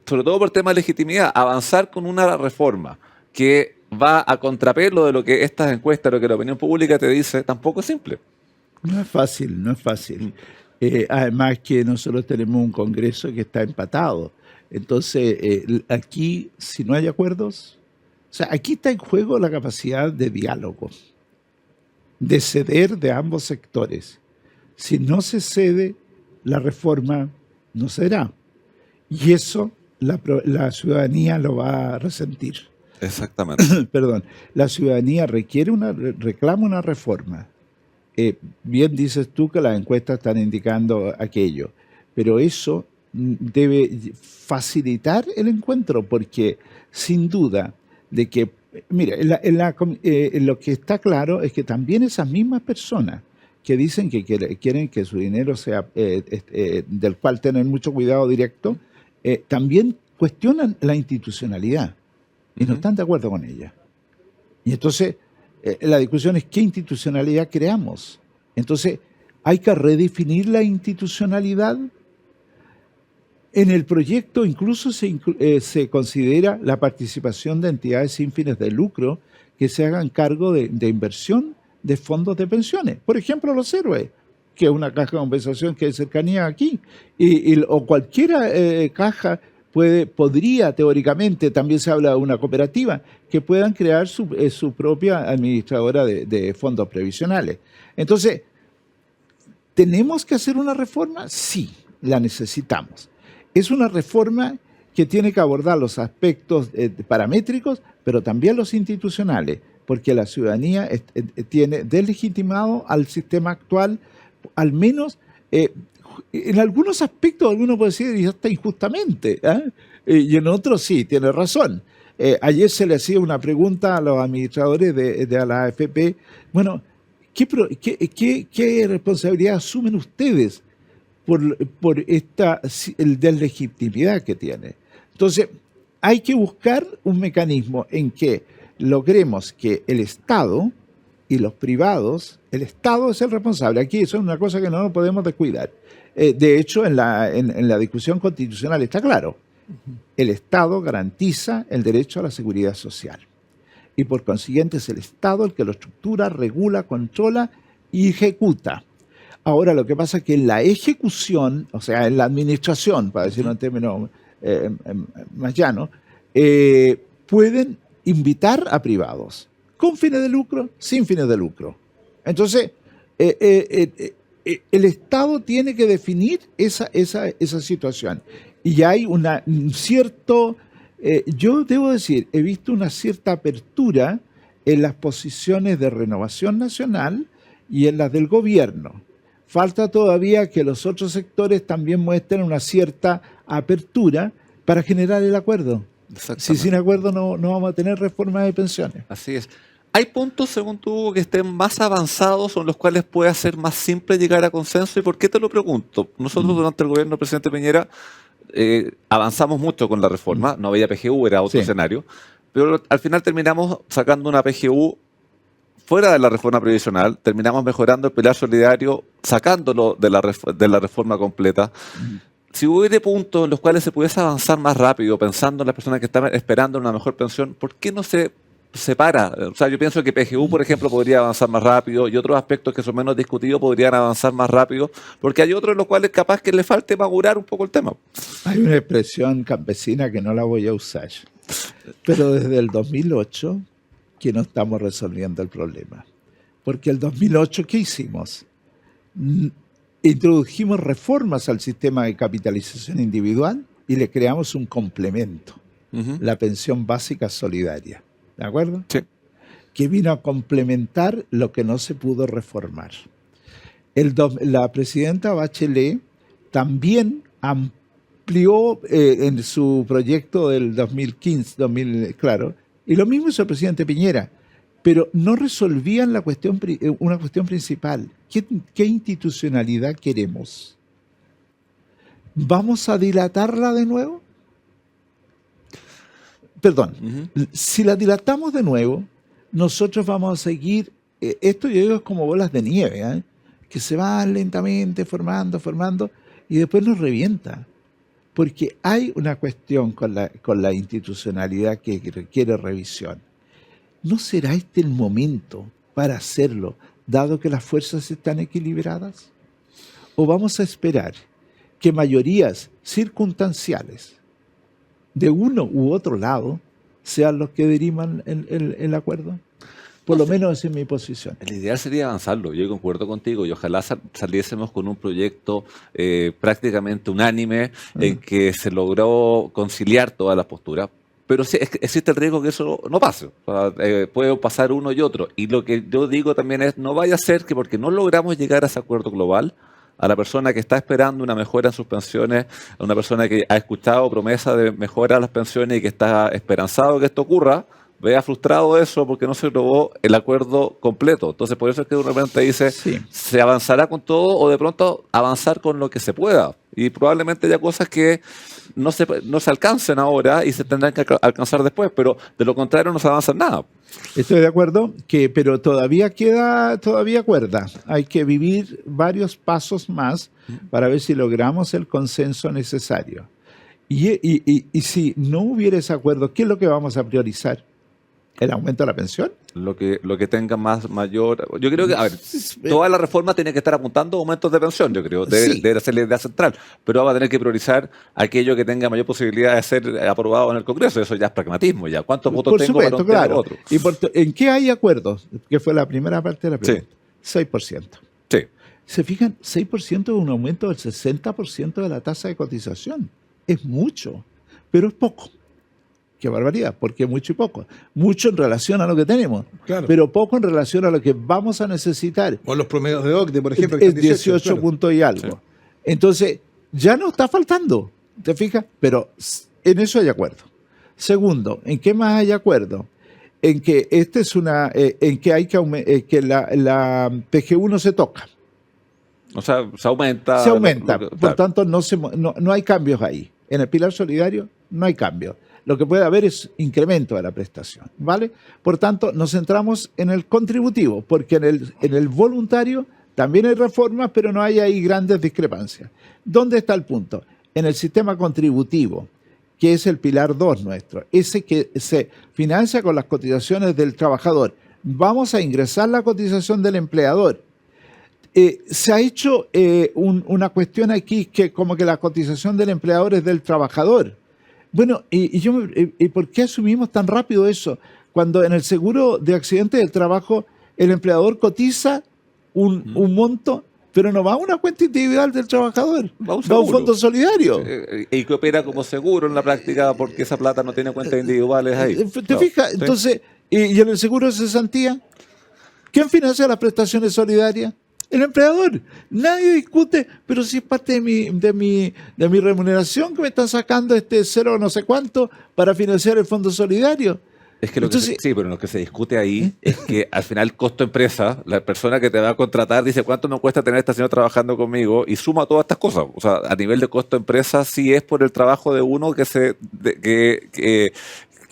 sobre todo por tema de legitimidad, avanzar con una reforma que va a contrapelo de lo que estas encuestas, lo que la opinión pública te dice, tampoco es simple. No es fácil, no es fácil. Además que nosotros tenemos un Congreso que está empatado. Entonces, aquí, si no hay acuerdos, o sea, aquí está en juego la capacidad de diálogo, de ceder de ambos sectores. Si no se cede, la reforma no será. Y eso la ciudadanía lo va a resentir. Exactamente. Perdón, la ciudadanía reclama una reforma. Bien dices tú que las encuestas están indicando aquello, pero eso debe facilitar el encuentro, porque sin duda de que, mira, lo que está claro es que también esas mismas personas que dicen que quieren que su dinero sea, del cual tener mucho cuidado directo, también cuestionan la institucionalidad y no están de acuerdo con ella. Y entonces la discusión es qué institucionalidad creamos. Entonces hay que redefinir la institucionalidad. En el proyecto incluso se considera la participación de entidades sin fines de lucro que se hagan cargo de inversión de fondos de pensiones. Por ejemplo, Los Héroes, que es una caja de compensación que hay cercanía aquí, o cualquier caja podría teóricamente, también se habla de una cooperativa, que puedan crear su propia administradora de fondos previsionales. Entonces, ¿Tenemos que hacer una reforma? Sí, la necesitamos. Es una reforma que tiene que abordar los aspectos paramétricos, pero también los institucionales, porque la ciudadanía tiene deslegitimado al sistema actual, al menos en algunos aspectos, algunos pueden decir y hasta injustamente, y en otros sí, tiene razón. Ayer se le hacía una pregunta a los administradores de la AFP, bueno, ¿qué responsabilidad asumen ustedes por esta deslegitimidad que tiene? Entonces, hay que buscar un mecanismo en que logremos que el Estado y los privados, el Estado es el responsable. Aquí eso es una cosa que no nos podemos descuidar. De hecho, en la discusión constitucional está claro. El Estado garantiza el derecho a la seguridad social. Y por consiguiente es el Estado el que lo estructura, regula, controla y ejecuta. Ahora, lo que pasa es que en la ejecución, o sea, en la administración, para decirlo en términos más llanos, pueden invitar a privados, con fines de lucro, sin fines de lucro. Entonces, el Estado tiene que definir esa situación. Y hay un cierto, yo debo decir, he visto una cierta apertura en las posiciones de Renovación Nacional y en las del gobierno. Falta todavía que los otros sectores también muestren una cierta apertura para generar el acuerdo. Si sin acuerdo no vamos a tener reforma de pensiones. Así es. ¿Hay puntos, según tú, que estén más avanzados o en los cuales pueda ser más simple llegar a consenso? ¿Y por qué te lo pregunto? Nosotros durante el gobierno del presidente Piñera avanzamos mucho con la reforma. No había PGU, era otro escenario. Pero al final terminamos sacando una PGU fuera de la reforma previsional, terminamos mejorando el pilar solidario, sacándolo de la reforma completa. Si hubiera puntos en los cuales se pudiese avanzar más rápido, pensando en las personas que están esperando una mejor pensión, ¿por qué no se separa? O sea, yo pienso que PGU, por ejemplo, podría avanzar más rápido y otros aspectos que son menos discutidos podrían avanzar más rápido, porque hay otros en los cuales capaz que le falte madurar un poco el tema. Hay una expresión campesina que no la voy a usar, pero desde el 2008 que no estamos resolviendo el problema. Porque el 2008, ¿qué hicimos? Introdujimos reformas al sistema de capitalización individual y le creamos un complemento, la pensión básica solidaria. ¿De acuerdo? Sí. Que vino a complementar lo que no se pudo reformar. La presidenta Bachelet también amplió en su proyecto del 2015, claro, y lo mismo hizo el presidente Piñera, pero no resolvían una cuestión principal. ¿Qué institucionalidad queremos? ¿Vamos a dilatarla de nuevo? Perdón, si la dilatamos de nuevo, nosotros vamos a seguir, esto yo digo es como bolas de nieve, que se van lentamente formando, y después nos revienta. Porque hay una cuestión con la institucionalidad que requiere revisión. ¿No será este el momento para hacerlo, dado que las fuerzas están equilibradas? ¿O vamos a esperar que mayorías circunstanciales de uno u otro lado sean los que diriman el acuerdo? Por lo menos esa es mi posición. El ideal sería avanzarlo, yo concuerdo contigo, y ojalá saliésemos con un proyecto prácticamente unánime en que se logró conciliar todas las posturas, pero sí, existe el riesgo que eso no pase. O sea, puede pasar uno y otro, y lo que yo digo también es, no vaya a ser que porque no logramos llegar a ese acuerdo global, a la persona que está esperando una mejora en sus pensiones, a una persona que ha escuchado promesa de mejora en las pensiones y que está esperanzado que esto ocurra, vea frustrado eso porque no se logró el acuerdo completo. Entonces, por eso es que de repente dice, se avanzará con todo o de pronto avanzar con lo que se pueda. Y probablemente haya cosas que no se alcancen ahora y se tendrán que alcanzar después, pero de lo contrario no se avanza en nada. Estoy de acuerdo, pero todavía cuerda. Hay que vivir varios pasos más para ver si logramos el consenso necesario. Y si no hubiera ese acuerdo, ¿qué es lo que vamos a priorizar? ¿El aumento de la pensión? Lo que tenga mayor... Yo creo que, a ver, toda la reforma tiene que estar apuntando a aumentos de pensión, yo creo. Debe ser la idea central. Pero va a tener que priorizar aquello que tenga mayor posibilidad de ser aprobado en el Congreso. Eso ya es pragmatismo. Ya. ¿Cuántos votos tengo para un tema u otro? ¿Y en qué hay acuerdos? Que fue la primera parte de la pregunta. Sí. 6%. Sí. Se fijan, 6% es un aumento del 60% de la tasa de cotización. Es mucho, pero es poco. Qué barbaridad, porque es mucho y poco. Mucho en relación a lo que tenemos, claro, pero poco en relación a lo que vamos a necesitar. O los promedios de OCDE, por ejemplo. Es 18 claro, puntos y algo. Sí. Entonces, ya no está faltando, ¿te fijas? Pero en eso hay acuerdo. Segundo, ¿en qué más hay acuerdo? En que en que hay que la PGU se toca. O sea, se aumenta. Se aumenta, por tanto no hay cambios ahí. En el pilar solidario no hay cambios. Lo que puede haber es incremento de la prestación, ¿vale? Por tanto, nos centramos en el contributivo, porque en el voluntario también hay reformas, pero no hay ahí grandes discrepancias. ¿Dónde está el punto? En el sistema contributivo, que es el pilar 2 nuestro, ese que se financia con las cotizaciones del trabajador. Vamos a ingresar la cotización del empleador. Se ha hecho una cuestión aquí que como que la cotización del empleador es del trabajador. Bueno, ¿y por qué asumimos tan rápido eso? Cuando en el seguro de accidente del trabajo el empleador cotiza un monto, pero no va a una cuenta individual del trabajador, va a un fondo solidario. Y que opera como seguro en la práctica porque esa plata no tiene cuentas individuales ahí. ¿Te fijas? Sí. Entonces, ¿y en el seguro de cesantía? ¿Quién financia las prestaciones solidarias? El empleador. Nadie discute, pero si es parte de mi remuneración que me están sacando cero no sé cuánto para financiar el fondo solidario. Es que sí, pero lo que se discute ahí es que al final el costo empresa, la persona que te va a contratar dice cuánto me cuesta tener a esta señora trabajando conmigo y suma todas estas cosas. O sea, a nivel de costo empresa sí es por el trabajo de uno que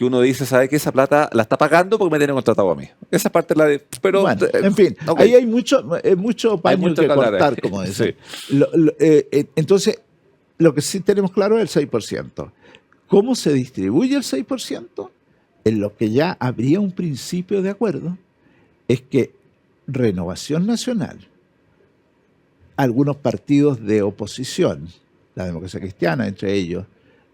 uno dice, ¿sabe que esa plata la está pagando porque me tiene contratado a mí? Esa parte la de... Pero, bueno, en fin, okay, ahí hay mucho paño que cortar, como dicen. Sí. Entonces, lo que sí tenemos claro es el 6%. ¿Cómo se distribuye el 6%? En lo que ya habría un principio de acuerdo es que Renovación Nacional, algunos partidos de oposición, la Democracia Cristiana entre ellos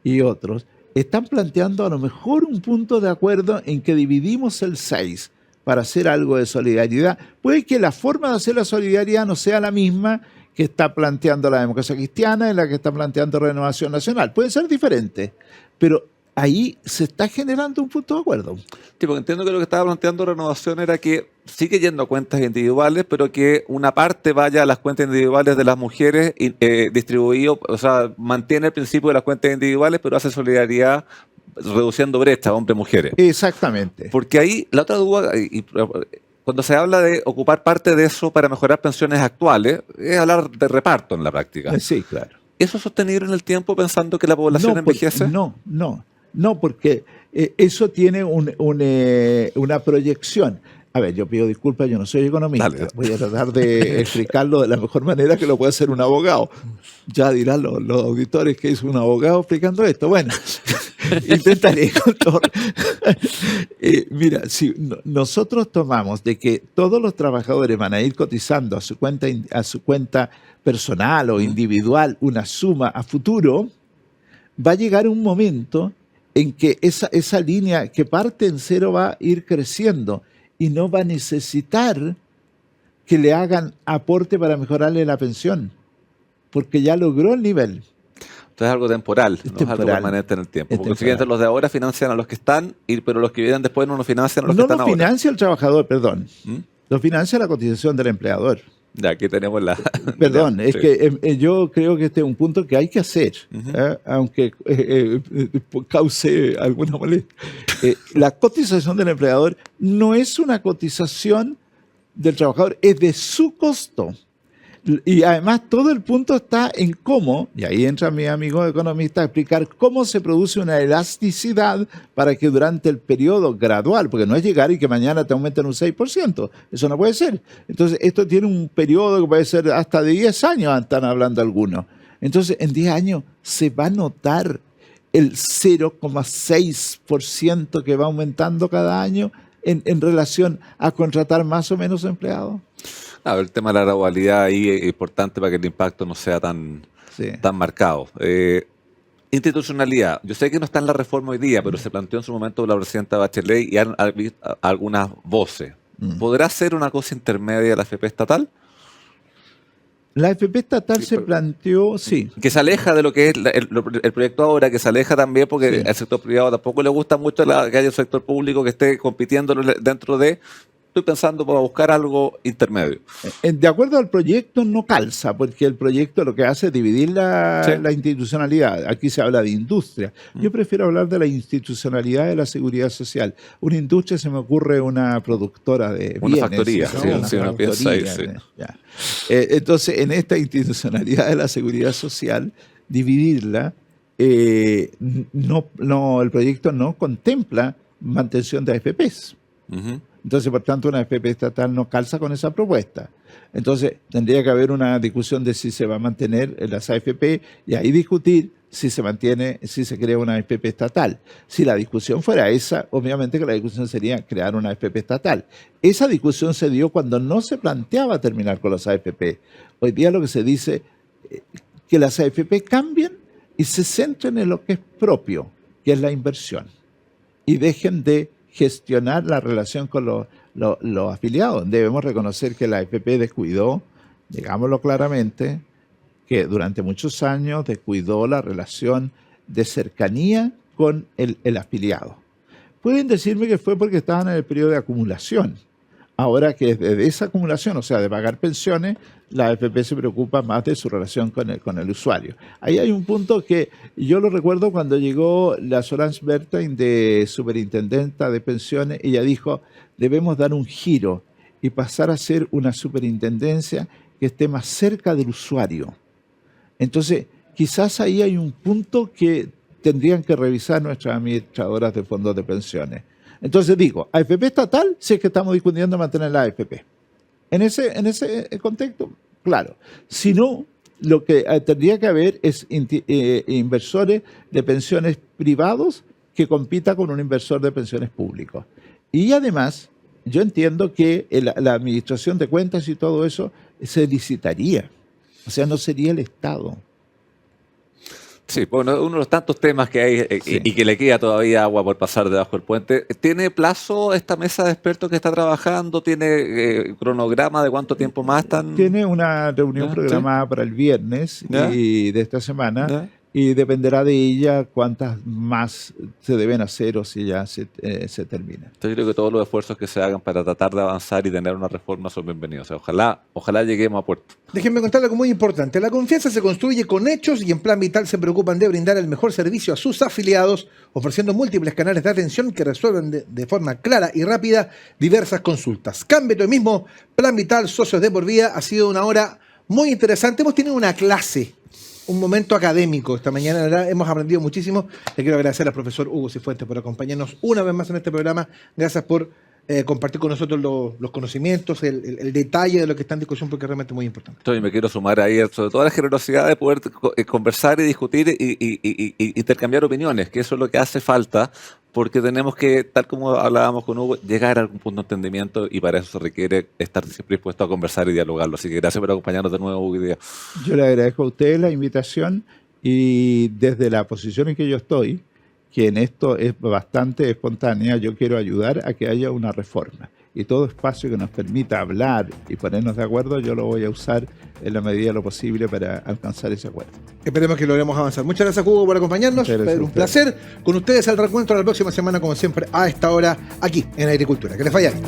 y otros, están planteando a lo mejor un punto de acuerdo en que dividimos el 6 para hacer algo de solidaridad. Puede que la forma de hacer la solidaridad no sea la misma que está planteando la Democracia Cristiana y la que está planteando Renovación Nacional. Puede ser diferente, pero ahí se está generando un punto de acuerdo. Sí, porque entiendo que lo que estaba planteando Renovación era que sigue yendo a cuentas individuales, pero que una parte vaya a las cuentas individuales de las mujeres distribuido, o sea, mantiene el principio de las cuentas individuales, pero hace solidaridad reduciendo brecha hombres-mujeres. Exactamente. Porque ahí la otra duda, cuando se habla de ocupar parte de eso para mejorar pensiones actuales, es hablar de reparto en la práctica. Sí, claro. ¿Eso es sostenible en el tiempo pensando que la población envejece? No, porque eso tiene una proyección. A ver, yo pido disculpas, yo no soy economista. Dale. Voy a tratar de explicarlo de la mejor manera que lo puede hacer un abogado. Ya dirán los auditores que hizo un abogado explicando esto. Bueno, intentaré con todo. Mira, si nosotros tomamos de que todos los trabajadores van a ir cotizando a su cuenta personal o individual una suma a futuro, va a llegar un momento en que esa línea que parte en cero va a ir creciendo y no va a necesitar que le hagan aporte para mejorarle la pensión, porque ya logró el nivel. Entonces es algo temporal, no es algo permanente en el tiempo. Porque siguiente, los de ahora financian a los que están, pero los que vienen después no nos financian a los que están ahora. No lo financia el trabajador, perdón. Lo financia la cotización del empleador. Ya, aquí tenemos la... Perdón, es que yo creo que este es un punto que hay que hacer, aunque cause alguna molestia. La cotización del empleador no es una cotización del trabajador, es de su costo. Y además todo el punto está en cómo, y ahí entra mi amigo economista a explicar cómo se produce una elasticidad para que durante el periodo gradual, porque no es llegar y que mañana te aumenten un 6%, eso no puede ser. Entonces esto tiene un periodo que puede ser hasta de 10 años, están hablando algunos. Entonces en 10 años se va a notar el 0,6% que va aumentando cada año en relación a contratar más o menos empleados. Claro, el tema de la gradualidad ahí es importante para que el impacto no sea tan marcado. Institucionalidad. Yo sé que no está en la reforma hoy día, pero se planteó en su momento por la presidenta Bachelet y han habido algunas voces. ¿Podrá ser una cosa intermedia de la AFP estatal? La AFP estatal se planteó, sí. Que se aleja de lo que es el proyecto ahora, que se aleja también porque al sector privado tampoco le gusta mucho que haya un sector público que esté compitiendo dentro de... Estoy pensando para buscar algo intermedio. De acuerdo al proyecto no calza, porque el proyecto lo que hace es dividir la institucionalidad. Aquí se habla de industria. Yo prefiero hablar de la institucionalidad de la seguridad social. Una industria, se me ocurre una productora de una bienes. Factoría, ¿no? una piensa ahí, sí. Entonces, en esta institucionalidad de la seguridad social, dividirla, el proyecto no contempla mantención de AFPs. Entonces, por tanto, una AFP estatal no calza con esa propuesta. Entonces, tendría que haber una discusión de si se va a mantener las AFP y ahí discutir si se mantiene, si se crea una AFP estatal. Si la discusión fuera esa, obviamente que la discusión sería crear una AFP estatal. Esa discusión se dio cuando no se planteaba terminar con las AFP. Hoy día lo que se dice es que las AFP cambien y se centren en lo que es propio, que es la inversión, y dejen de gestionar la relación con los afiliados. Debemos reconocer que la AFP descuidó, digámoslo claramente, que durante muchos años descuidó la relación de cercanía con el afiliado. Pueden decirme que fue porque estaban en el periodo de acumulación. Ahora que desde esa acumulación, o sea, de pagar pensiones, la AFP se preocupa más de su relación con el usuario. Ahí hay un punto que yo lo recuerdo cuando llegó la Solange Bertin de superintendenta de pensiones. Ella dijo, debemos dar un giro y pasar a ser una superintendencia que esté más cerca del usuario. Entonces, quizás ahí hay un punto que tendrían que revisar nuestras administradoras de fondos de pensiones. Entonces digo, AFP estatal, si es que estamos discutiendo mantener la AFP. En ese contexto, claro. Si no, lo que tendría que haber es inversores de pensiones privados que compita con un inversor de pensiones públicos. Y además, yo entiendo que la administración de cuentas y todo eso se licitaría. O sea, no sería el Estado. Sí, bueno, uno de los tantos temas que hay y que le queda todavía agua por pasar debajo del puente. ¿Tiene plazo esta mesa de expertos que está trabajando? ¿Tiene cronograma de cuánto tiempo más están? Tiene una reunión programada para el viernes de esta semana. Y dependerá de ella cuántas más se deben hacer o si ya se termina. Entonces yo creo que todos los esfuerzos que se hagan para tratar de avanzar y tener una reforma son bienvenidos. O sea, ojalá lleguemos a puerto. Déjenme contarle algo muy importante. La confianza se construye con hechos y en Plan Vital se preocupan de brindar el mejor servicio a sus afiliados, ofreciendo múltiples canales de atención que resuelven de forma clara y rápida diversas consultas. Cámbiate hoy mismo. Plan Vital, socios de por vida. Ha sido una hora muy interesante. Hemos tenido una clase, un momento académico esta mañana, ¿verdad? Hemos aprendido muchísimo. Le quiero agradecer al profesor Hugo Cifuentes por acompañarnos una vez más en este programa. Gracias por compartir con nosotros los conocimientos, el detalle de lo que está en discusión, porque es realmente muy importante. Entonces me quiero sumar ahí, sobre todo la generosidad de poder conversar y discutir y intercambiar opiniones, que eso es lo que hace falta, porque tenemos que, tal como hablábamos con Hugo, llegar a algún punto de entendimiento, y para eso se requiere estar siempre dispuesto a conversar y dialogarlo. Así que gracias por acompañarnos de nuevo, Hugo. Yo le agradezco a ustedes la invitación, y desde la posición en que yo estoy, que en esto es bastante espontánea, yo quiero ayudar a que haya una reforma. Y todo espacio que nos permita hablar y ponernos de acuerdo, yo lo voy a usar en la medida de lo posible para alcanzar ese acuerdo. Esperemos que logremos avanzar. Muchas gracias, Hugo, por acompañarnos. Pedro, un placer. Con ustedes el reencuentro la próxima semana, como siempre, a esta hora, aquí en Agricultura. Que les vaya bien.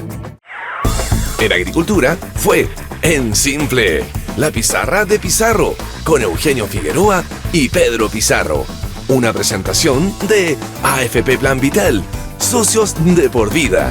En Agricultura fue En Simple, la pizarra de Pizarro, con Eugenio Figueroa y Pedro Pizarro. Una presentación de AFP Plan Vital, socios de por vida.